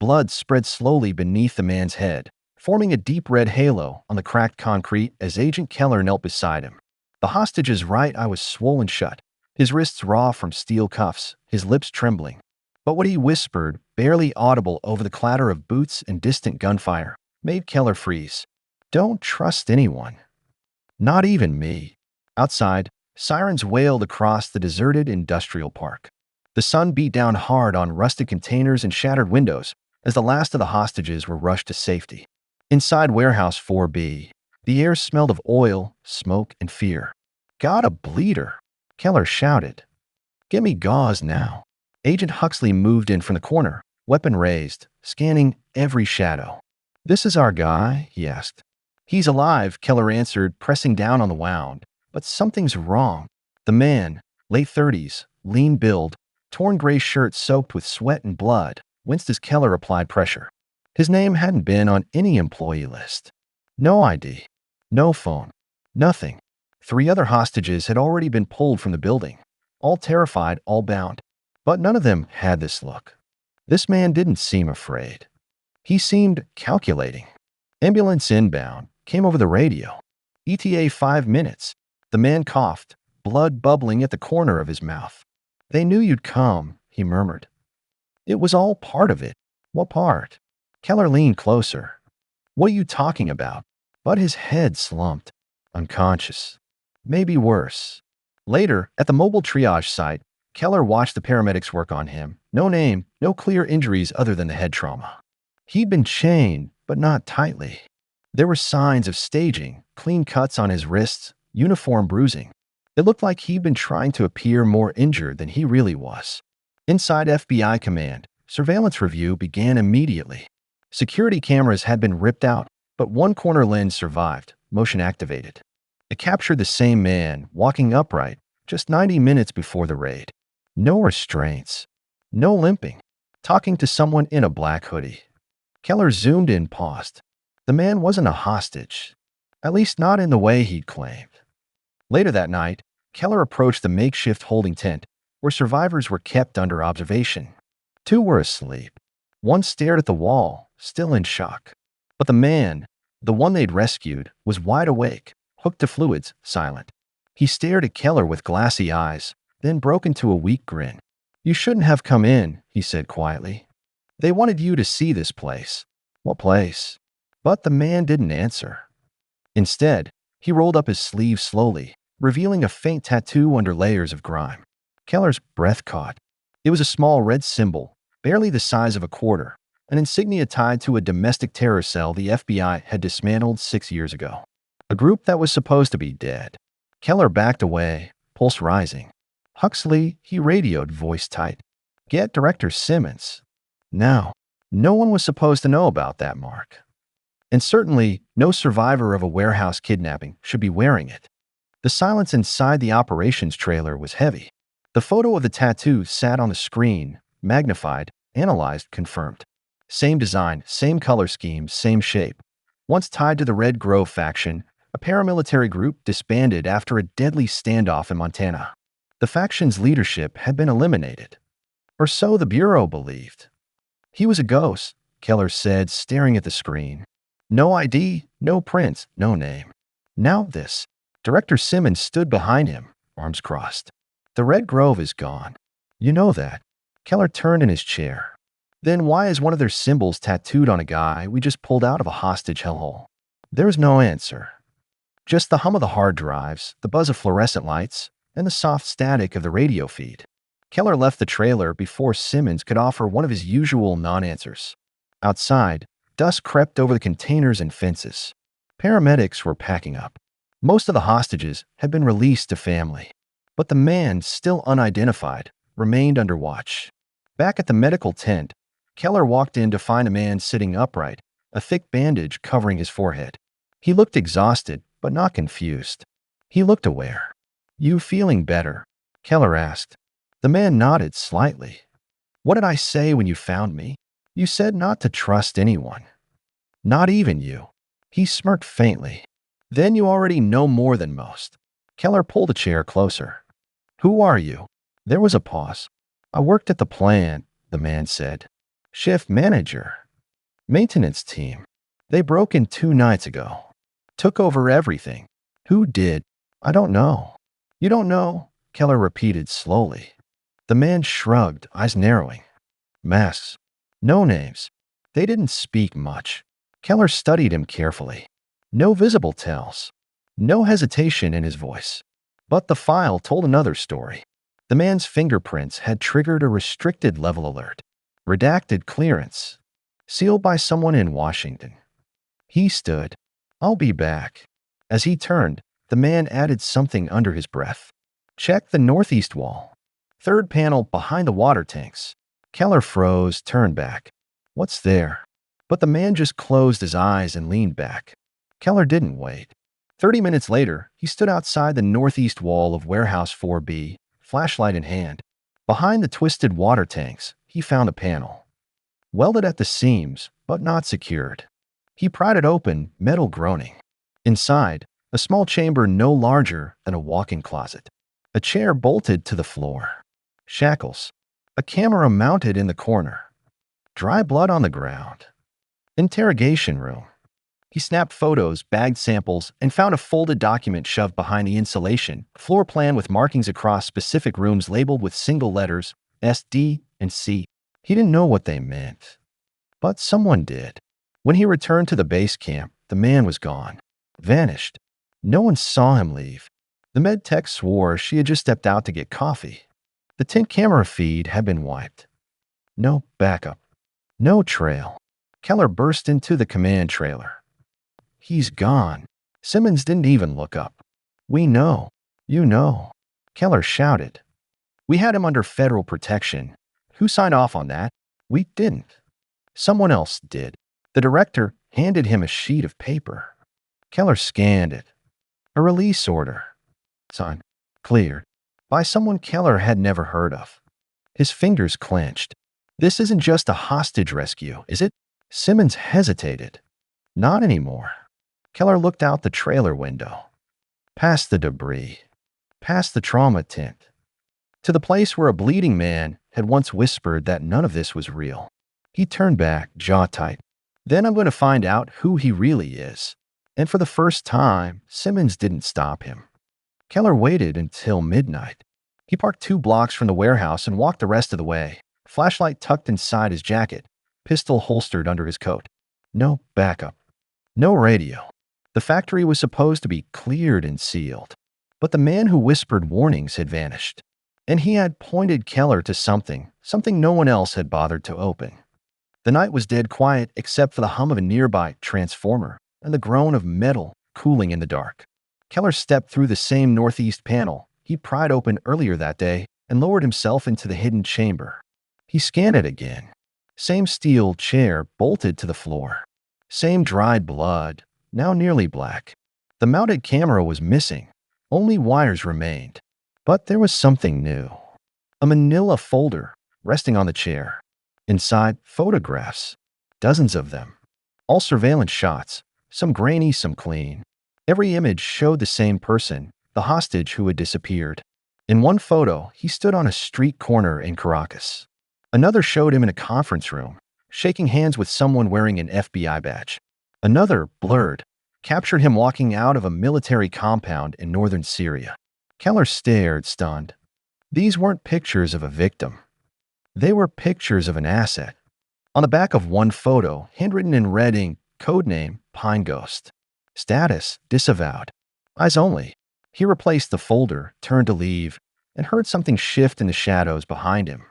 Blood spread slowly beneath the man's head, forming a deep red halo on the cracked concrete as Agent Keller knelt beside him. The hostage's right eye was swollen shut, his wrists raw from steel cuffs, his lips trembling. But what he whispered, barely audible over the clatter of boots and distant gunfire, made Keller freeze. "Don't trust anyone. Not even me." Outside, sirens wailed across the deserted industrial park. The sun beat down hard on rusted containers and shattered windows as the last of the hostages were rushed to safety. Inside Warehouse 4B, the air smelled of oil, smoke, and fear. "Got a bleeder," Keller shouted. "Get me gauze now." Agent Huxley moved in from the corner, weapon raised, scanning every shadow. "This is our guy?" he asked. "He's alive," Keller answered, pressing down on the wound. "But something's wrong." The man, late 30s, lean build, torn gray shirt soaked with sweat and blood, winced as Keller applied pressure. His name hadn't been on any employee list. No ID, no phone, nothing. 3 other hostages had already been pulled from the building, all terrified, all bound. But none of them had this look. This man didn't seem afraid. He seemed calculating. "Ambulance inbound," came over the radio. "ETA 5 minutes." The man coughed, blood bubbling at the corner of his mouth. "They knew you'd come," he murmured. "It was all part of it." "What part?" Keller leaned closer. "What are you talking about?" But his head slumped. "Unconscious. Maybe worse." Later, at the mobile triage site, Keller watched the paramedics work on him. No name, no clear injuries other than the head trauma. He'd been chained, but not tightly. There were signs of staging, clean cuts on his wrists, uniform bruising. It looked like he'd been trying to appear more injured than he really was. Inside FBI command, surveillance review began immediately. Security cameras had been ripped out, but one corner lens survived, motion activated. It captured the same man, walking upright, just 90 minutes before the raid. No restraints, no limping, talking to someone in a black hoodie. Keller zoomed in, paused. The man wasn't a hostage, at least not in the way he'd claimed. Later that night, Keller approached the makeshift holding tent, where survivors were kept under observation. 2 were asleep. 1 stared at the wall, still in shock. But the man, the one they'd rescued, was wide awake, hooked to fluids, silent. He stared at Keller with glassy eyes, then broke into a weak grin. "You shouldn't have come in," he said quietly. "They wanted you to see this place." "What place?" But the man didn't answer. Instead, he rolled up his sleeve slowly, revealing a faint tattoo under layers of grime. Keller's breath caught. It was a small red symbol, barely the size of a quarter, an insignia tied to a domestic terror cell the FBI had dismantled 6 years ago. A group that was supposed to be dead. Keller backed away, pulse rising. "Huxley," he radioed, voice tight. "Get Director Simmons." Now, no one was supposed to know about that mark. And certainly, no survivor of a warehouse kidnapping should be wearing it. The silence inside the operations trailer was heavy. The photo of the tattoo sat on the screen, magnified, analyzed, confirmed. Same design, same color scheme, same shape. Once tied to the Red Grove faction, a paramilitary group disbanded after a deadly standoff in Montana. The faction's leadership had been eliminated. Or so the Bureau believed. "He was a ghost," Keller said, staring at the screen. "No ID, no prints, no name." Now this. Director Simmons stood behind him, arms crossed. "The Red Grove is gone. You know that." Keller turned in his chair. "Then why is one of their symbols tattooed on a guy we just pulled out of a hostage hellhole?" There was no answer. Just the hum of the hard drives, the buzz of fluorescent lights, and the soft static of the radio feed. Keller left the trailer before Simmons could offer one of his usual non-answers. Outside, dust crept over the containers and fences. Paramedics were packing up. Most of the hostages had been released to family. But the man, still unidentified, remained under watch. Back at the medical tent, Keller walked in to find a man sitting upright, a thick bandage covering his forehead. He looked exhausted, but not confused. He looked aware. "You feeling better?" Keller asked. The man nodded slightly. "What did I say when you found me?" "You said not to trust anyone. Not even you." He smirked faintly. "Then you already know more than most." Keller pulled a chair closer. "Who are you?" There was a pause. "I worked at the plant," the man said. Shift manager. Maintenance team. They broke in 2 nights ago. Took over everything. Who did? I don't know. You don't know? Keller repeated slowly. The man shrugged, eyes narrowing. Masks. No names. They didn't speak much. Keller studied him carefully. No visible tells. No hesitation in his voice. But the file told another story. The man's fingerprints had triggered a restricted level alert. Redacted clearance. Sealed by someone in Washington. He stood. I'll be back. As he turned, the man added something under his breath. Check the northeast wall. Third panel behind the water tanks. Keller froze, turned back. What's there? But the man just closed his eyes and leaned back. Keller didn't wait. 30 minutes later, he stood outside the northeast wall of Warehouse 4B, flashlight in hand. Behind the twisted water tanks, he found a panel. Welded at the seams, but not secured. He pried it open, metal groaning. Inside, a small chamber no larger than a walk-in closet. A chair bolted to the floor. Shackles. A camera mounted in the corner. Dry blood on the ground. Interrogation room. He snapped photos, bagged samples, and found a folded document shoved behind the insulation, floor plan with markings across specific rooms labeled with single letters, S, D, and C. He didn't know what they meant. But someone did. When he returned to the base camp, the man was gone. Vanished. No one saw him leave. The med tech swore she had just stepped out to get coffee. The tint camera feed had been wiped. No backup. No trail. Keller burst into the command trailer. He's gone. Simmons didn't even look up. We know. You know. Keller shouted. We had him under federal protection. Who signed off on that? We didn't. Someone else did. The director handed him a sheet of paper. Keller scanned it. A release order. Signed. Cleared. By someone Keller had never heard of. His fingers clenched. This isn't just a hostage rescue, is it? Simmons hesitated. Not anymore. Keller looked out the trailer window. Past the debris. Past the trauma tent. To the place where a bleeding man had once whispered that none of this was real. He turned back, jaw tight. Then I'm going to find out who he really is. And for the first time, Simmons didn't stop him. Keller waited until midnight. He parked 2 blocks from the warehouse and walked the rest of the way, flashlight tucked inside his jacket, pistol holstered under his coat. No backup. No radio. The factory was supposed to be cleared and sealed. But the man who whispered warnings had vanished. And he had pointed Keller to something no one else had bothered to open. The night was dead quiet except for the hum of a nearby transformer and the groan of metal cooling in the dark. Keller stepped through the same northeast panel he pried open earlier that day and lowered himself into the hidden chamber. He scanned it again. Same steel chair bolted to the floor. Same dried blood, now nearly black. The mounted camera was missing. Only wires remained. But there was something new. A manila folder resting on the chair. Inside, photographs. Dozens of them. All surveillance shots. Some grainy, some clean. Every image showed the same person, the hostage who had disappeared. In one photo, he stood on a street corner in Caracas. Another showed him in a conference room, shaking hands with someone wearing an FBI badge. Another, blurred, captured him walking out of a military compound in northern Syria. Keller stared, stunned. These weren't pictures of a victim. They were pictures of an asset. On the back of one photo, handwritten in red ink, codename Pine Ghost. Status disavowed. Eyes only. He replaced the folder, turned to leave, and heard something shift in the shadows behind him.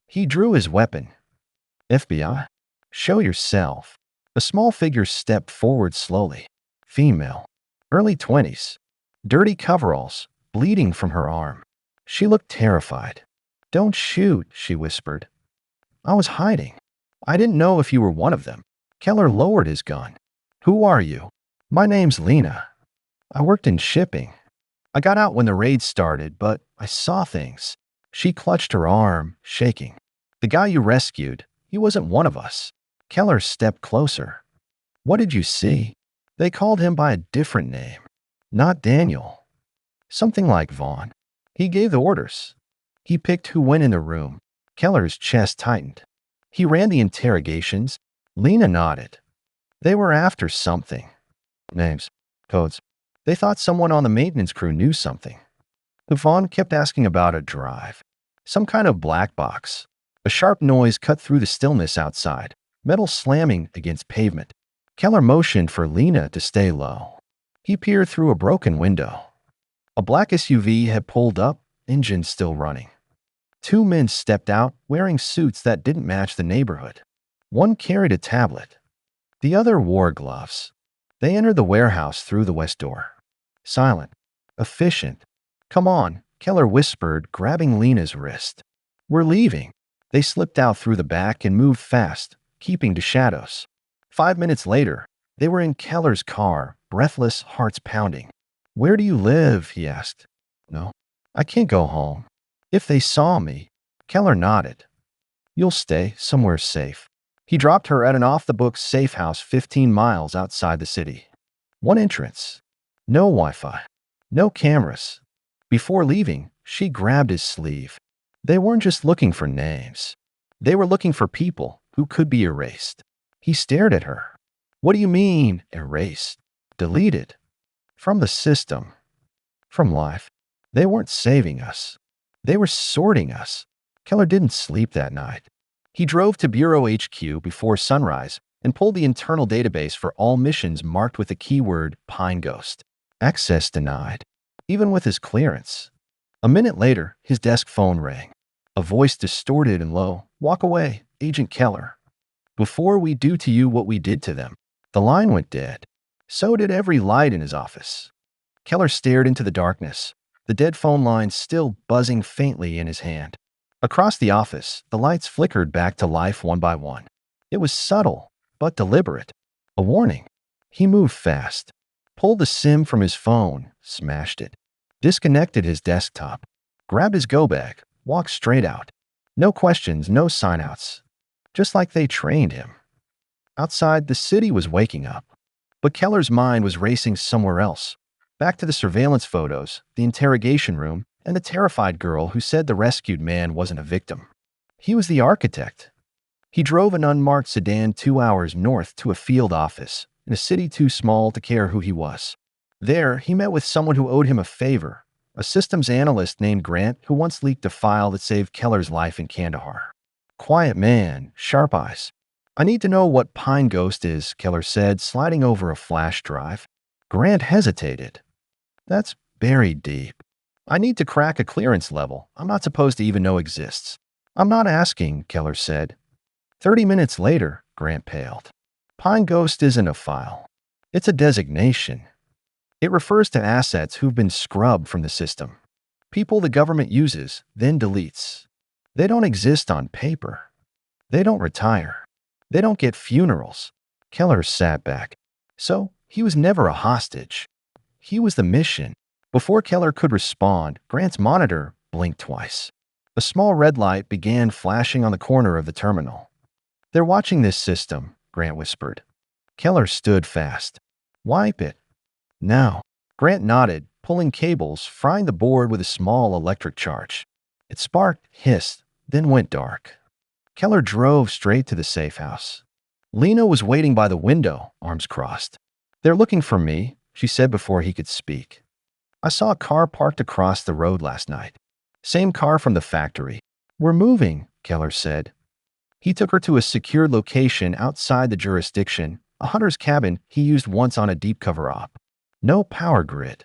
He drew his weapon. FBI? Show yourself. A small figure stepped forward slowly. Female. Early 20s. Dirty coveralls, bleeding from her arm. She looked terrified. Don't shoot, she whispered. I was hiding. I didn't know if you were one of them. Keller lowered his gun. Who are you? My name's Lena. I worked in shipping. I got out when the raid started, but I saw things. She clutched her arm, shaking. The guy you rescued, he wasn't one of us. Keller stepped closer. What did you see? They called him by a different name. Not Daniel. Something like Vaughn. He gave the orders. He picked who went in the room. Keller's chest tightened. He ran the interrogations. Lena nodded. They were after something. Names. Codes. They thought someone on the maintenance crew knew something. Yvonne kept asking about a drive. Some kind of black box. A sharp noise cut through the stillness outside, metal slamming against pavement. Keller motioned for Lena to stay low. He peered through a broken window. A black SUV had pulled up, engine still running. Two men stepped out, wearing suits that didn't match the neighborhood. One carried a tablet. The other wore gloves. They entered the warehouse through the west door. Silent. Efficient. Come on, Keller whispered, grabbing Lena's wrist. We're leaving. They slipped out through the back and moved fast, keeping to shadows. 5 minutes later, they were in Keller's car, breathless, hearts pounding. Where do you live? He asked. No, I can't go home. If they saw me, Keller nodded. You'll stay somewhere safe. He dropped her at an off-the-books safe house 15 miles outside the city. One entrance. No Wi-Fi. No cameras. Before leaving, she grabbed his sleeve. They weren't just looking for names. They were looking for people who could be erased. He stared at her. What do you mean, erased? Deleted. From the system. From life. They weren't saving us. They were sorting us. Keller didn't sleep that night. He drove to Bureau HQ before sunrise and pulled the internal database for all missions marked with the keyword Pine Ghost. Access denied. Even with his clearance. A minute later, his desk phone rang. A voice distorted and low. Walk away, Agent Keller. Before we do to you what we did to them. The line went dead. So did every light in his office. Keller stared into the darkness, the dead phone line still buzzing faintly in his hand. Across the office, the lights flickered back to life one by one. It was subtle, but deliberate. A warning. He moved fast. Pulled the SIM from his phone, smashed it. Disconnected his desktop. Grabbed his go bag, walked straight out. No questions, no sign-outs. Just like they trained him. Outside, the city was waking up. But Keller's mind was racing somewhere else. Back to the surveillance photos, the interrogation room, and the terrified girl who said the rescued man wasn't a victim. He was the architect. He drove an unmarked sedan 2 hours north to a field office in a city too small to care who he was. There, he met with someone who owed him a favor, a systems analyst named Grant who once leaked a file that saved Keller's life in Kandahar. Quiet man, sharp eyes. I need to know what Pine Ghost is, Keller said, sliding over a flash drive. Grant hesitated. That's buried deep. I need to crack a clearance level I'm not supposed to even know exists. I'm not asking, Keller said. 30 minutes later, Grant paled. Pine Ghost isn't a file. It's a designation. It refers to assets who've been scrubbed from the system. People the government uses, then deletes. They don't exist on paper. They don't retire. They don't get funerals. Keller sat back. So, he was never a hostage. He was the mission. Before Keller could respond, Grant's monitor blinked twice. A small red light began flashing on the corner of the terminal. They're watching this system, Grant whispered. Keller stood fast. Wipe it. Now. Grant nodded, pulling cables, frying the board with a small electric charge. It sparked, hissed, then went dark. Keller drove straight to the safe house. Lena was waiting by the window, arms crossed. They're looking for me, she said before he could speak. I saw a car parked across the road last night. Same car from the factory. We're moving, Keller said. He took her to a secure location outside the jurisdiction, a hunter's cabin he used once on a deep cover op. No power grid.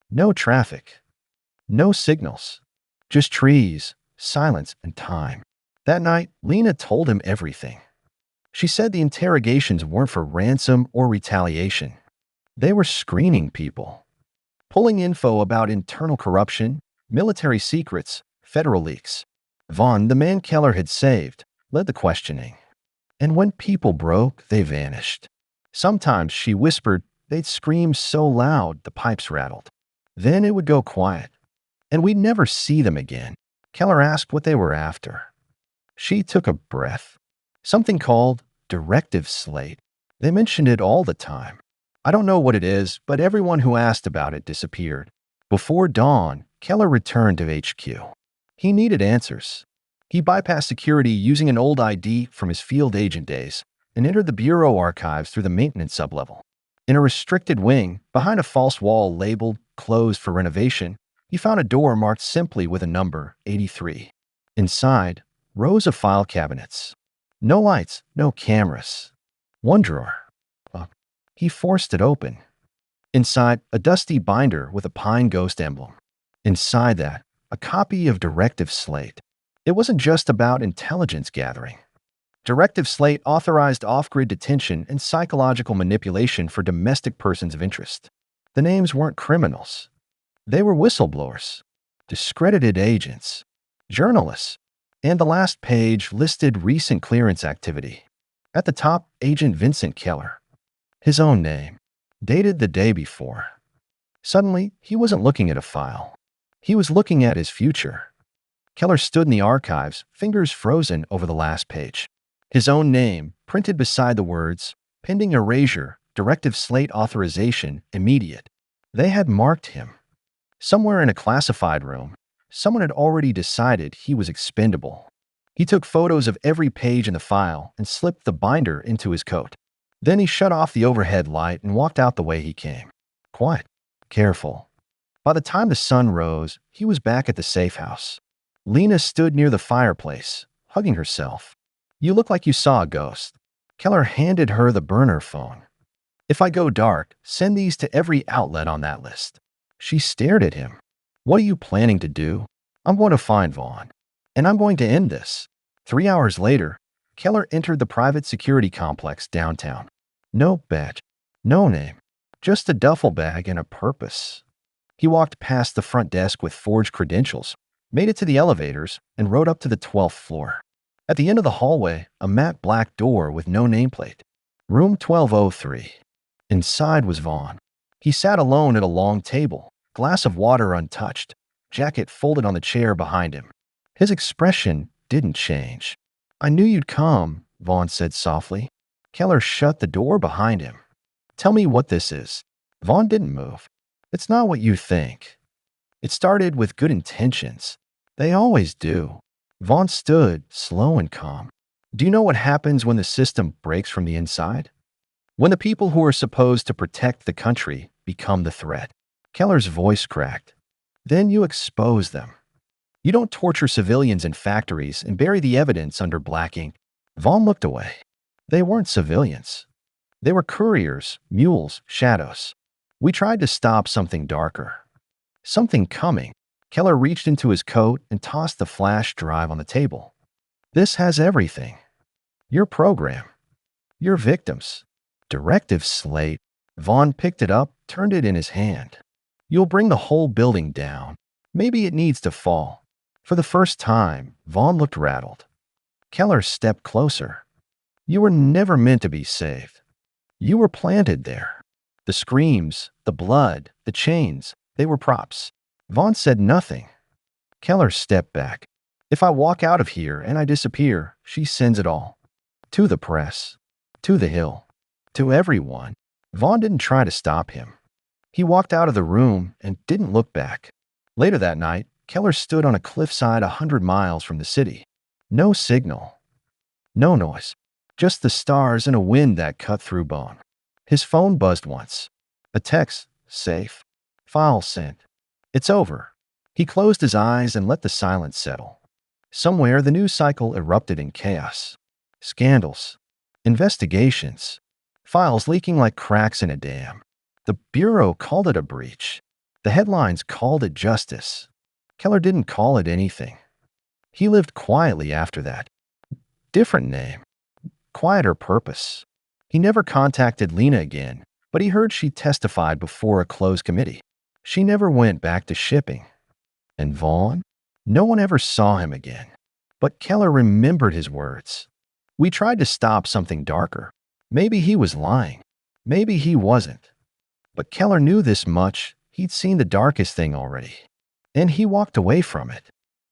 No traffic. No signals. Just trees, silence, and time. That night, Lena told him everything. She said the interrogations weren't for ransom or retaliation. They were screening people. Pulling info about internal corruption, military secrets, federal leaks. Vaughn, the man Keller had saved, led the questioning. And when people broke, they vanished. Sometimes, she whispered, they'd scream so loud the pipes rattled. Then it would go quiet. And we'd never see them again. Keller asked what they were after. She took a breath. Something called Directive Slate. They mentioned it all the time. I don't know what it is, but everyone who asked about it disappeared. Before dawn, Keller returned to HQ. He needed answers. He bypassed security using an old ID from his field agent days and entered the bureau archives through the maintenance sublevel. In a restricted wing, behind a false wall labeled "Closed for renovation," he found a door marked simply with a number 83. Inside, rows of file cabinets. No lights, no cameras. One drawer. He forced it open. Inside, a dusty binder with a pine ghost emblem. Inside that, a copy of Directive Slate. It wasn't just about intelligence gathering. Directive Slate authorized off-grid detention and psychological manipulation for domestic persons of interest. The names weren't criminals. They were whistleblowers, discredited agents, journalists, and the last page listed recent clearance activity. At the top, Agent Vincent Keller. His own name, dated the day before. Suddenly, he wasn't looking at a file. He was looking at his future. Keller stood in the archives, fingers frozen over the last page. His own name, printed beside the words, "Pending erasure, Directive Slate authorization, immediate." They had marked him. Somewhere in a classified room, someone had already decided he was expendable. He took photos of every page in the file and slipped the binder into his coat. Then he shut off the overhead light and walked out the way he came. Quiet, careful. By the time the sun rose, he was back at the safe house. Lena stood near the fireplace, hugging herself. "You look like you saw a ghost." Keller handed her the burner phone. "If I go dark, send these to every outlet on that list." She stared at him. "What are you planning to do?" "I'm going to find Vaughn. And I'm going to end this." 3 hours later, Keller entered the private security complex downtown. No badge, no name, just a duffel bag and a purpose. He walked past the front desk with forged credentials, made it to the elevators, and rode up to the 12th floor. At the end of the hallway, a matte black door with no nameplate. Room 1203. Inside was Vaughn. He sat alone at a long table, glass of water untouched, jacket folded on the chair behind him. His expression didn't change. "I knew you'd come," Vaughn said softly. Keller shut the door behind him. "Tell me what this is." Vaughn didn't move. "It's not what you think. It started with good intentions. They always do." Vaughn stood, slow and calm. "Do you know what happens when the system breaks from the inside? When the people who are supposed to protect the country become the threat." Keller's voice cracked. "Then you expose them. You don't torture civilians in factories and bury the evidence under black ink." Vaughn looked away. They weren't civilians. They were couriers, mules, shadows. "We tried to stop something darker. Something coming." Keller reached into his coat and tossed the flash drive on the table. "This has everything. Your program. Your victims. Directive Slate." Vaughn picked it up, turned it in his hand. "You'll bring the whole building down. Maybe it needs to fall." For the first time, Vaughn looked rattled. Keller stepped closer. "You were never meant to be saved. You were planted there. The screams, the blood, the chains, they were props." Vaughn said nothing. Keller stepped back. "If I walk out of here and I disappear, she sends it all. To the press. To the Hill. To everyone." Vaughn didn't try to stop him. He walked out of the room and didn't look back. Later that night, Keller stood on a cliffside 100 miles from the city. No signal. No noise. Just the stars and a wind that cut through bone. His phone buzzed once. A text. "Safe. File sent. It's over." He closed his eyes and let the silence settle. Somewhere, the news cycle erupted in chaos. Scandals. Investigations. Files leaking like cracks in a dam. The Bureau called it a breach. The headlines called it justice. Keller didn't call it anything. He lived quietly after that. Different name. Quieter purpose. He never contacted Lena again, but he heard she testified before a closed committee. She never went back to shipping. And Vaughn? No one ever saw him again. But Keller remembered his words. "We tried to stop something darker." Maybe he was lying. Maybe he wasn't. But Keller knew this much. He'd seen the darkest thing already. And he walked away from it.